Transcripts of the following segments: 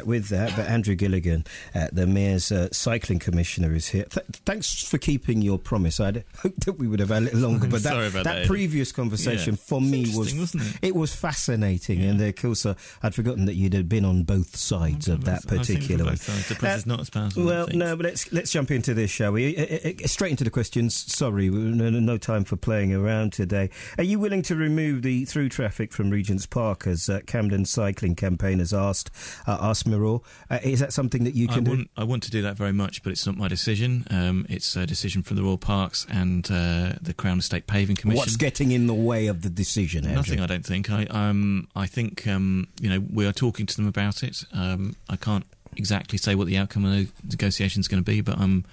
with that. But Andrew Gilligan, the Mayor's cycling commissioner, is here. Thanks for keeping your promise. I'd hoped that we would have had a little longer, but that previous conversation for me was fascinating. And of course, I'd forgotten that you'd been on both sides of that particular one. The press is not as powerful. Well, no, but let's jump into this, shall we? Straight into the questions. Sorry, no time for playing around today. Are you willing to remove the through traffic from Regent Park, as Camden cycling campaigners asked Mirror? Is that something that you can do? I want to do that very much, but it's not my decision. It's a decision from the Royal Parks and the Crown Estate Paving Commission. What's getting in the way of the decision, Andrew? Nothing, I don't think. I think we are talking to them about it. I can't exactly say what the outcome of the negotiation is going to be, but I'm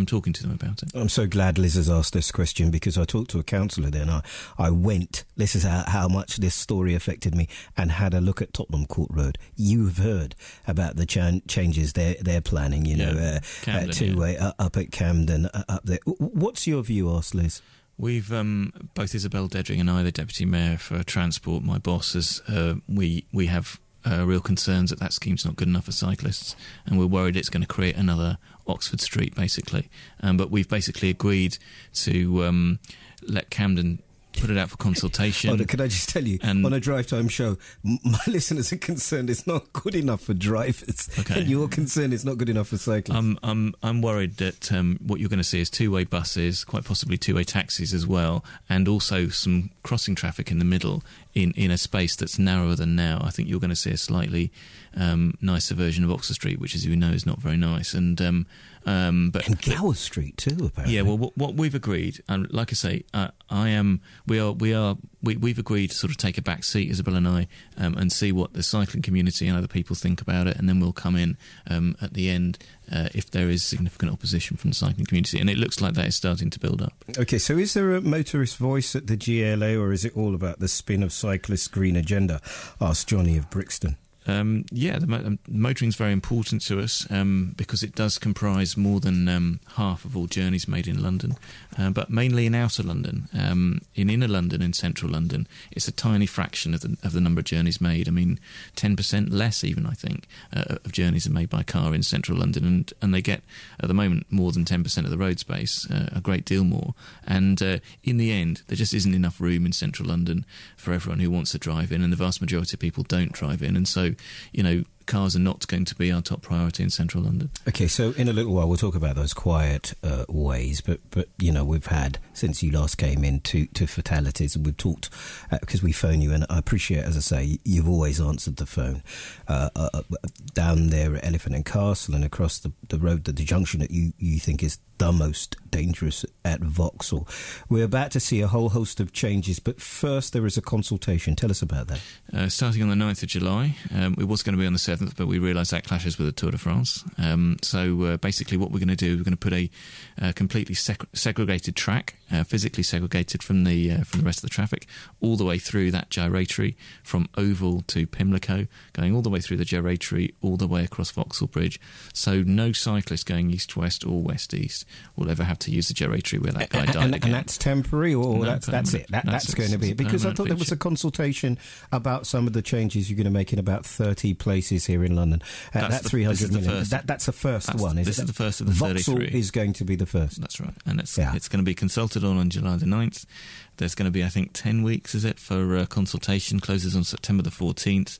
talking to them about it. I'm so glad Liz has asked this question, because I talked to a councillor then. I went, this is how much this story affected me, and had a look at Tottenham Court Road. You've heard about the changes they're planning, two-way up at Camden, up there. What's your view, asked Liz? We've, both Isabel Dedring and I, the Deputy Mayor for Transport, my boss, we have real concerns that scheme's not good enough for cyclists, and we're worried it's going to create another Oxford Street, basically. But we've basically agreed to let Camden put it out for consultation. Could I just tell you, on a drive time show, my listeners are concerned it's not good enough for drivers, and your concern is not good enough for cyclists. I'm worried that what you're going to see is two-way buses, quite possibly two-way taxis as well, and also some crossing traffic in the middle in a space that's narrower than now. I think you're going to see a slightly nicer version of Oxford Street, which, as you know, is not very nice. And Gower Street too, apparently. Yeah, well, what we've agreed, and like I say, we've agreed to sort of take a back seat, Isabel and I, and see what the cycling community and other people think about it, and then we'll come in at the end if there is significant opposition from the cycling community, and it looks like that is starting to build up. Okay, so is there a motorist voice at the GLA, or is it all about the spin of cyclists' green agenda? Asked Johnny of Brixton. Motoring is very important to us because it does comprise more than half of all journeys made in London, but mainly in outer London. In inner London and central London, it's a tiny fraction of the number of journeys made. I mean, 10% less even, I think, of journeys are made by car in central London, and they get, at the moment, more than 10% of the road space, a great deal more. And in the end, there just isn't enough room in central London for everyone who wants to drive in, and the vast majority of people don't drive in, and so cars are not going to be our top priority in central London. Okay, so in a little while we'll talk about those quiet ways, but we've had, since you last came in, two fatalities, and we've talked, because we phone you, and I appreciate, as I say, you've always answered the phone, down there at Elephant and Castle and across the road, the junction that you think is the most dangerous at Vauxhall. We're about to see a whole host of changes, but first there is a consultation. Tell us about that. Starting on the 9th of July, it was going to be on the 7th, but we realised that clashes with the Tour de France. So basically what we're going to do, we're going to put a completely segregated track, physically segregated from the rest of the traffic, all the way through that gyratory from Oval to Pimlico, going all the way through the gyratory, all the way across Vauxhall Bridge. So no cyclist going east-west or west-east will ever have to use the gyratory where that guy died again. And that's temporary, or that's it? That's going to be it? Because I thought there was a consultation about some of the changes you're going to make in about 30 places here in London. That 300 million. That's the first one, is it? This is the first of the 33. Vauxhall is going to be the first. That's right. And it's going to be consulted on July the 9th. There's going to be, I think, 10 weeks, is it, for consultation. Closes on September the 14th.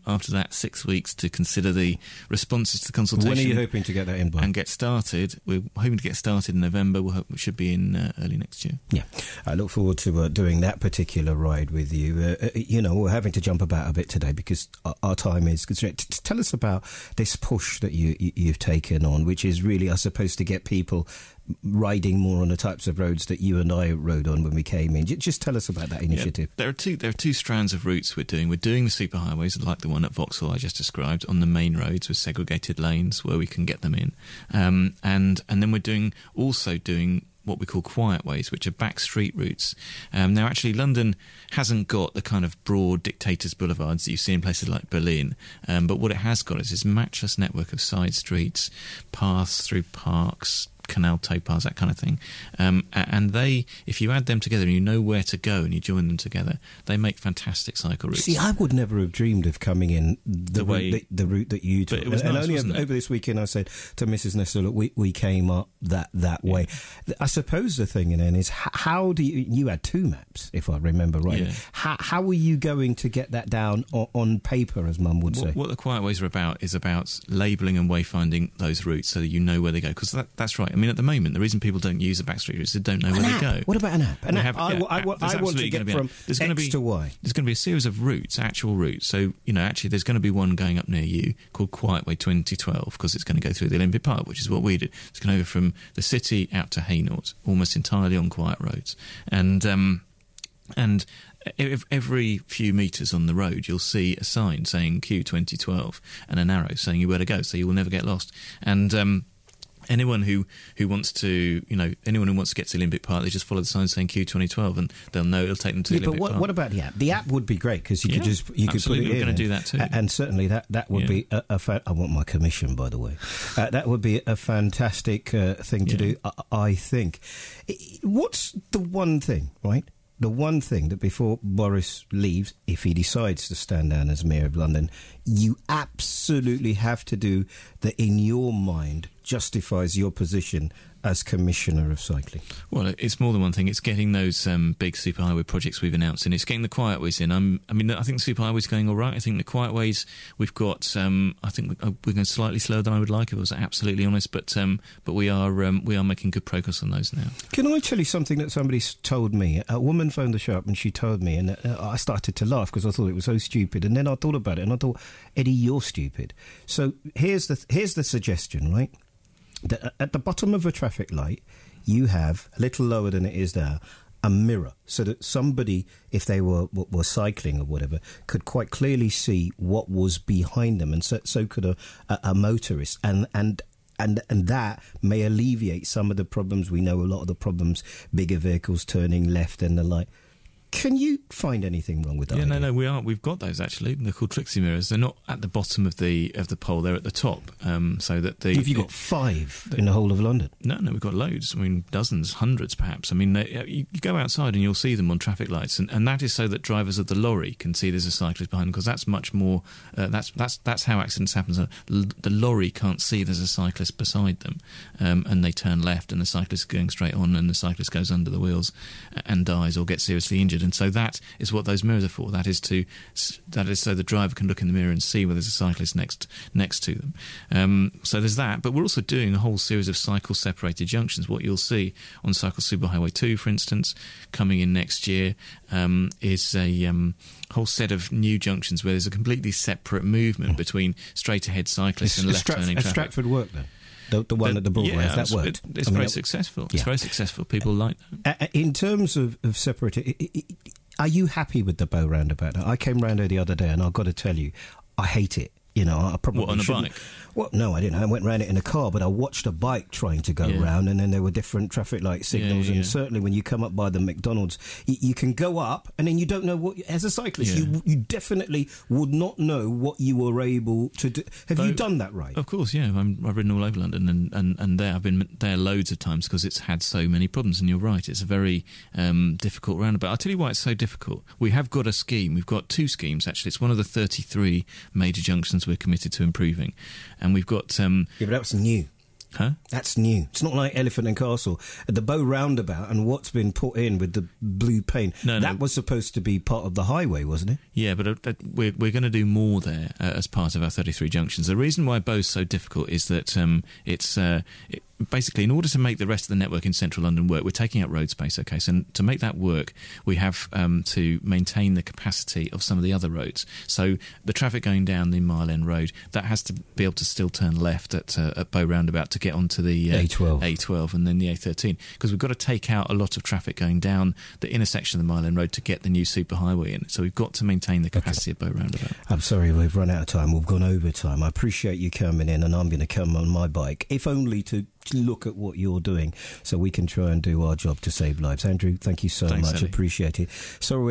After that, 6 weeks to consider the responses to the consultation. When are you hoping to get that in by? And get started. We're hoping to get started in November. We should be in early next year. Yeah. I look forward to doing that particular ride with you. We're having to jump about a bit today because our time is constrained. Tell us about this push that you've taken on, which is really, I suppose, to get people riding more on the types of roads that you and I rode on when we came in. Just tell us about that initiative. Yeah, there are two strands of routes we're doing. We're doing the superhighways, like the one at Vauxhall I just described, on the main roads with segregated lanes where we can get them in. And then we're also doing what we call Quietways, which are back street routes. Now, actually, London hasn't got the kind of broad dictators' boulevards that you see in places like Berlin, but what it has got is this matchless network of side streets, paths through parks, canal towpaths, that kind of thing. And they, if you add them together and you know where to go and you join them together, they make fantastic cycle routes. See, I would never have dreamed of coming in the route that you took. But it was nice, wasn't it? Over this weekend, I said to Mrs. Nestor, look, we came up that way. I suppose the thing then is, how do you had two maps, if I remember right. Yeah. How are you going to get that down on paper, as Mum would say? What the Quietways are about is about labelling and wayfinding those routes so that you know where they go. Because that's right. I mean, at the moment, the reason people don't use the backstreet routes is they don't know where they go. What about an app? I want to get from X to Y. There's going to be a series of routes, actual routes. So, actually, there's going to be one going up near you called Quietway 2012 because it's going to go through the Olympic Park, which is what we did. It's going to go from the city out to Hainault, almost entirely on quiet roads. And every few metres on the road, you'll see a sign saying Q 2012 and an arrow saying you where to go, so you will never get lost. And anyone who wants to, anyone who wants to get to the Olympic Park, they just follow the sign saying Q 2012, and they'll know it'll take them to the Olympic Park. But what about the app? The app would be great because you could put it in. Absolutely, we're going to do that too. And certainly that would be I want my commission, by the way. That would be a fantastic thing to do, I think. What's the one thing, right? The one thing that before Boris leaves, if he decides to stand down as Mayor of London, you absolutely have to do that in your mind justifies your position as Commissioner of Cycling? Well, it's more than one thing. It's getting those big superhighway projects we've announced, and it's getting the Quietways in. I think the superhighway's going all right. I think the Quietways, we've got. I think we're going slightly slower than I would like, if I was absolutely honest. But we are making good progress on those now. Can I tell you something that somebody told me? A woman phoned the shop and she told me, and I started to laugh because I thought it was so stupid. And then I thought about it, and I thought, Eddie, you're stupid. So here's the suggestion, right? At the bottom of a traffic light, you have, a little lower than it is there, a mirror, so that somebody, if they were cycling or whatever, could quite clearly see what was behind them, and so could a motorist, and that may alleviate some of the problems. We know a lot of the problems, bigger vehicles turning left and the like. Can you find anything wrong with that? Yeah, no, we've got those actually. They're called Trixie mirrors. They're not at the bottom of the pole. They're at the top. So that have you got 5 in the whole of London? No, we've got loads. I mean, dozens, hundreds, perhaps. I mean, you go outside and you'll see them on traffic lights, and that is so that drivers of the lorry can see there's a cyclist behind them, because that's much more. That's how accidents happen. So the lorry can't see there's a cyclist beside them, and they turn left, and the cyclist is going straight on, and the cyclist goes under the wheels and dies or gets seriously injured. And so that is what those mirrors are for. That is so the driver can look in the mirror and see whether there's a cyclist next to them. So there's that. But we're also doing a whole series of cycle-separated junctions. What you'll see on Cycle Superhighway 2, for instance, coming in next year, is a whole set of new junctions where there's a completely separate movement between straight-ahead cyclists and left-turning traffic. Stratford work, then? The one at the Broadway, that worked? It's very successful. It's very successful. People like that. In terms of separating, are you happy with the Bow Roundabout? I came round there the other day, and I've got to tell you, I hate it. I probably on a bike? Well, no, I didn't. I went round it in a car, but I watched a bike trying to go round, and then there were different traffic light signals, and certainly when you come up by the McDonald's, you can go up, and then you don't know what. As a cyclist, you definitely would not know what you were able to do. Have you done that right? Of course, yeah. I've ridden all over London, and I've been there loads of times because it's had so many problems. And you're right, it's a very difficult roundabout. I'll tell you why it's so difficult. We have got a scheme. We've got 2 schemes actually. It's one of the 33 major junctions we're committed to improving, and we've got but that's new. Huh? That's new. It's not like Elephant and Castle. The Bow Roundabout and what's been put in with the blue paint, that was supposed to be part of the highway, wasn't it? Yeah, but we're going to do more there as part of our 33 junctions. The reason why Bow's so difficult is that basically, in order to make the rest of the network in central London work, we're taking out road space, okay? So to make that work, we have to maintain the capacity of some of the other roads. So the traffic going down the Mile End Road, that has to be able to still turn left at Bow Roundabout to get onto the A12 and then the A13, because we've got to take out a lot of traffic going down the intersection of the Mile End Road to get the new superhighway in. So we've got to maintain the capacity of Bow Roundabout. I'm sorry, we've run out of time. We've gone over time. I appreciate you coming in, and I'm going to come on my bike, if only to look at what you're doing so we can try and do our job to save lives. Andrew, thank you so much. Ellie. Appreciate it. Sorry.